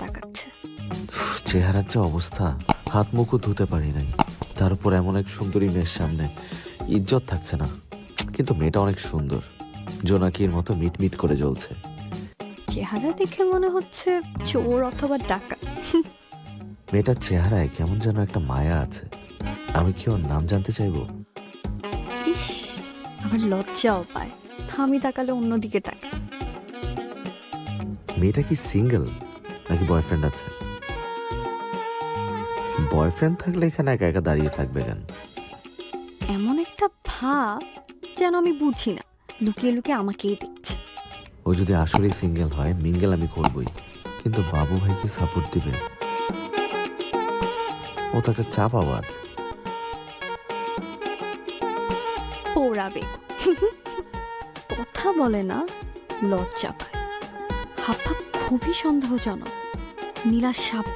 তাকাচ্ছে। চেহারার যে অবস্থা, হাত মুখও ধুতে পারি নাই, তার উপর এমন এক সুন্দরী মেয়ের সামনে ইজ্জত থাকছে না। কিন্তু মেয়েটা অনেক সুন্দর, জোনাকির মতো মিটমিট করে জ্বলছে। চেহারা দেখে মনে হচ্ছে চোর অথবা ডাকাত। মেয়েটার চেহারায় কেমন যেন একটা মায়া আছে। আমি কি ওর নাম জানতে চাইবো? ইস, আবার লজ্জাও পায়। থামি তাকালে অন্যদিকে তাকায়। মেয়েটা কি সিঙ্গেল নাকি বয়ফ্রেন্ড আছে? বয়ফ্রেন্ড থাকলে এখানে একা একা দাঁড়িয়ে থাকবে কেন? এমন একটা ভাব যেন আমি বুঝি না, লুকিয়ে লুকিয়ে আমাকেই দেখছে। ও যদি আসলেই সিঙ্গেল হয়, মিঙ্গেল আমি করবই, কিন্তু বাবু ভাই কি সাপোর্ট দিবে? ও তো একটা চাপাবাজ। পোড়াবে। কথা বলে না, লজ্জা পায়। হাব ভাব খুবই সন্দেহজনক। নীলা সাবধান।